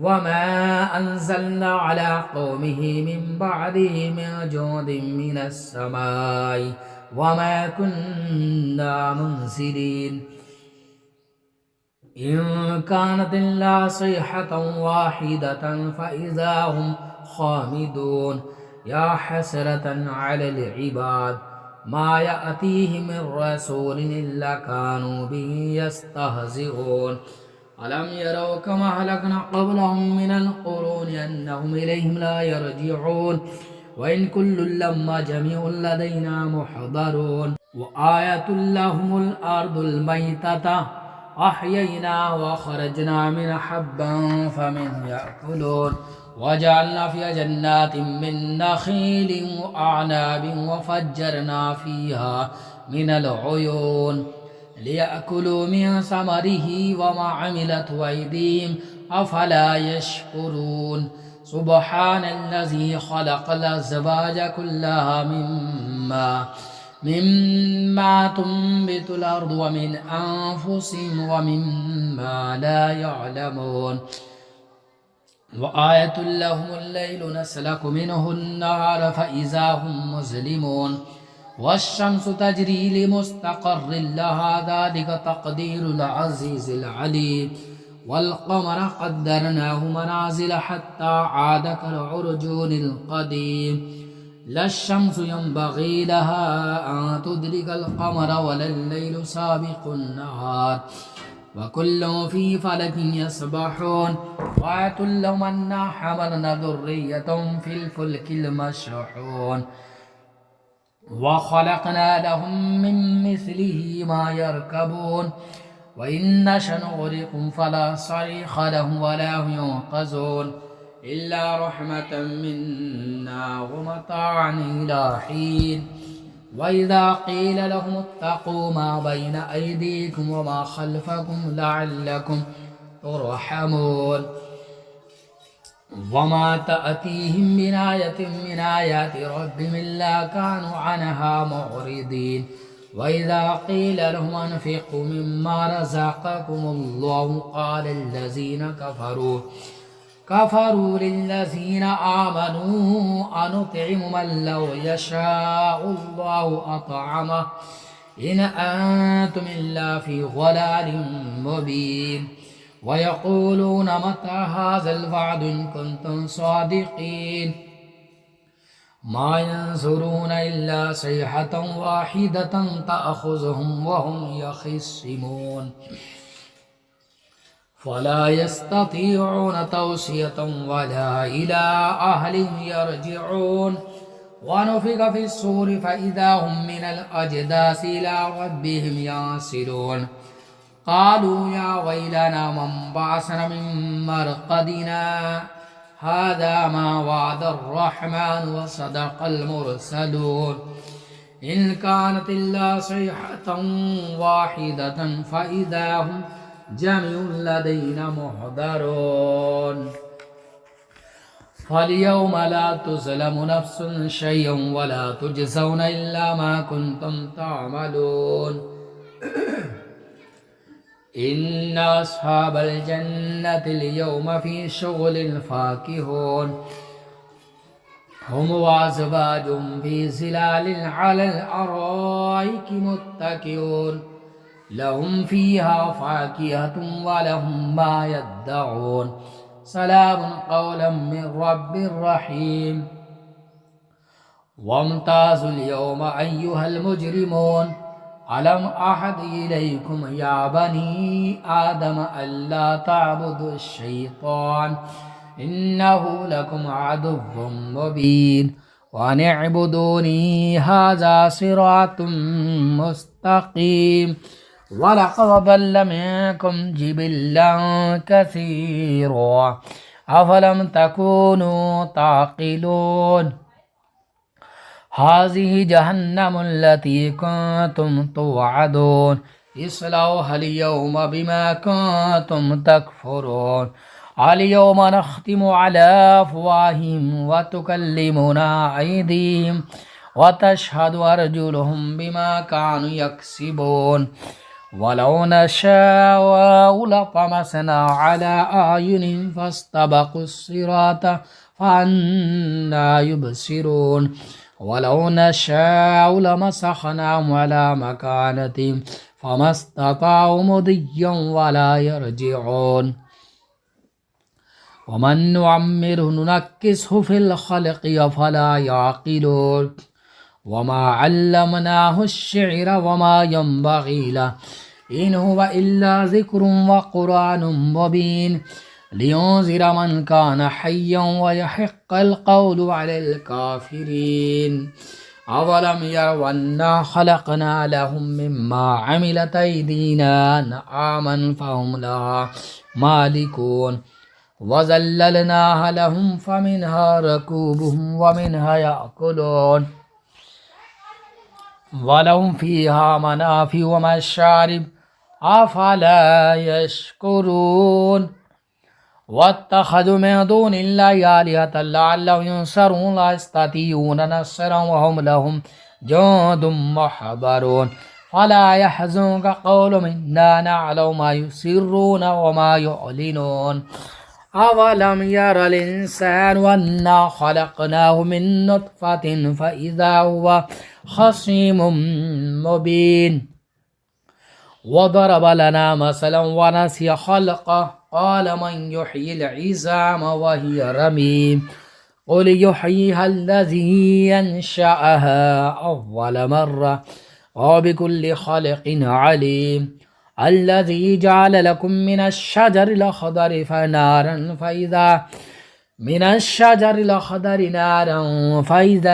وما أنزلنا على قومه من بعده من جند من السماء وما كنا منزلين إن كانت إلا صيحة واحدة فإذا هم خامدون يا حسرة على العباد ما يأتيهم من رسول إلا كانوا به يستهزئون ألم يروا كما أهلكنا قبلهم من القرون أنهم إليهم لا يرجعون وإن كل لما جميع لدينا محضرون وآية لهم الأرض الميتة أحيينا وخرجنا من حبا فمنه يأكلون وجعلنا فيها جنات من نخيل وأعناب وفجرنا فيها من العيون ليأكلوا من ثمره وما عملت أيديهم أفلا يشكرون سبحان الذي خلق الأزواج كلها مما تنبت الأرض ومن أنفسهم ومما لا يعلمون وآية لهم الليل نسلك منه النهار فإذا هم مظلمون والشمس تجري لمستقر لها ذلك تقدير العزيز العليم والقمر قدرناه منازل حتى عاد كالعرجون القديم لا الشمس ينبغي لها أن تدرك القمر ولا الليل سابق النهار وكل في فلك يسبحون وآية لهم أنا حملنا ذرية في الفلك المشحون وخلقنا لهم من مثله ما يركبون وإن نشأ نغرقهم فلا صريخ لهم ولا هم ينقذون إلا رحمة منا ومتاعا إلى حين وإذا قيل لهم اتقوا ما بين أيديكم وما خلفكم لعلكم ترحمون وما تأتيهم من آية من آيات ربهم إلا كانوا عنها معرضين وإذا قيل لهم أنفقوا مما رزقكم الله قال الذين كفروا للذين آمنوا أنطعم من لو يشاء الله أطعمه إن أنتم إلا في ضلال مبين ويقولون متى هذا الوعد إن كنتم صادقين ما ينظرون إلا صيحة واحدة تأخذهم وهم يخصمون فلا يستطيعون توصية ولا إلى أهلهم يرجعون ونفخ في الصور فإذا هم من الأجداث إلى ربهم ينسلون قالوا يا ويلنا من بعثنا من مرقدنا هذا ما وعد الرحمن وصدق المرسلون إن كانت إلا صيحة واحدة فإذا هم جميع لدينا محضرون فاليوم لا تظلم نفس شيئا ولا تجزون إلا ما كنتم تعملون إن أصحاب الجنة اليوم في شغل فاكهون هم وأزواجهم في ظلال على الأرائك متكئون لهم فيها فاكهة ولهم ما يدعون سلام قولا من رب رحيم وامتازوا اليوم أيها المجرمون ألم أحد إليكم يا بني آدم ألا تعبدوا الشيطان إنه لكم عدو مبين وأن اعبدوني هذا صراط مستقيم ولقد ضل منكم جبلا كثيرا أفلم تكونوا تعقلون هذه جهنم التي كنتم توعدون اصلوها اليوم بما كنتم تكفرون اليوم نختم على أفواههم وتكلمنا أيديهم وتشهد أرجلهم بما كانوا يكسبون ولو نشاء لطمسنا على أعينهم فاستبقوا الصراط فأنى يبصرون ولو نشاء لمسخناهم على مكانتهم فما استطاعوا مضيا ولا يرجعون ومن نعمره ننكسه في الخلق أفلا يعقلون وما علمناه الشعر وما ينبغي له إن هو إلا ذكر وقرآن مبين لينذر من كان حيا ويحق القول على الكافرين أولم يروا أنا خلقنا لهم مما عملت أيدينا أنعاما فهم لها مالكون وذللناها لهم فمنها ركوبهم ومنها يأكلون ولهم فيها منافع ومشارب أفلا يشكرون واتخذوا من دون الله آلهة لعلهم ينصرون لا يستطيعون نصرا وهم لهم جند محضرون فلا يحزنك قولهم إنا نعلم ما يسرون وما يعلنون أولم ير الإنسان أنا خلقناه من نطفة فإذا هو خصيم مبين وضرب لنا مثلا ونسي خلقه قال من يحيي العظام وهي رميم قل يحييها الذي ينشأها أول مرة وبكل خلق عليم الذي جعل لكم من الشجر الأخضر نارا فإذا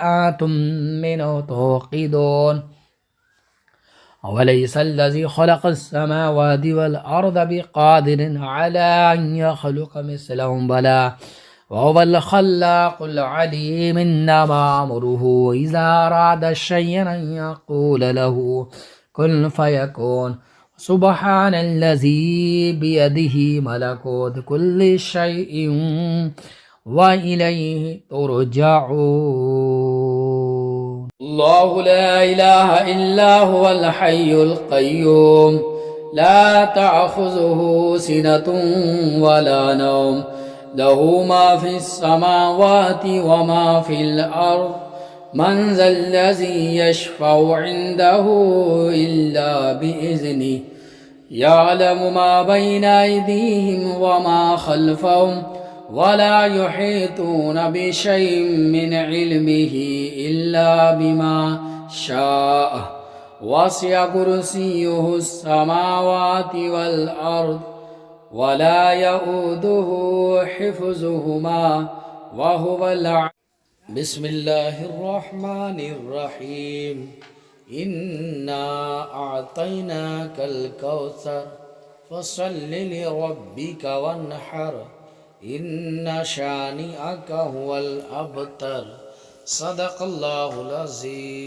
أنتم منه توقدون أوليس الذي خلق السماوات والأرض بقادر على أن يخلق مثلهم بلى وهو الخلاق العليم إنما أمره إذا أراد شيئا أن يقول له كن فيكون سبحان الذي بيده ملكوت كل شيء وإليه ترجعون الله لا إله إلا هو الحي القيوم لا تأخذه سنة ولا نوم له ما في السماوات وما في الأرض من ذا الذي يشفع عنده إلا بإذنه يعلم ما بين أيديهم وما خلفهم ولا يحيطون بشيء من علمه إلا بما شاء وسع كرسيه السماوات والأرض ولا يؤوده حفظهما وهو بسم الله الرحمن الرحيم إنا أعطيناك الكوثر فصل لربك وانحر إن شانئك هو الأبتر صدق الله العظيم.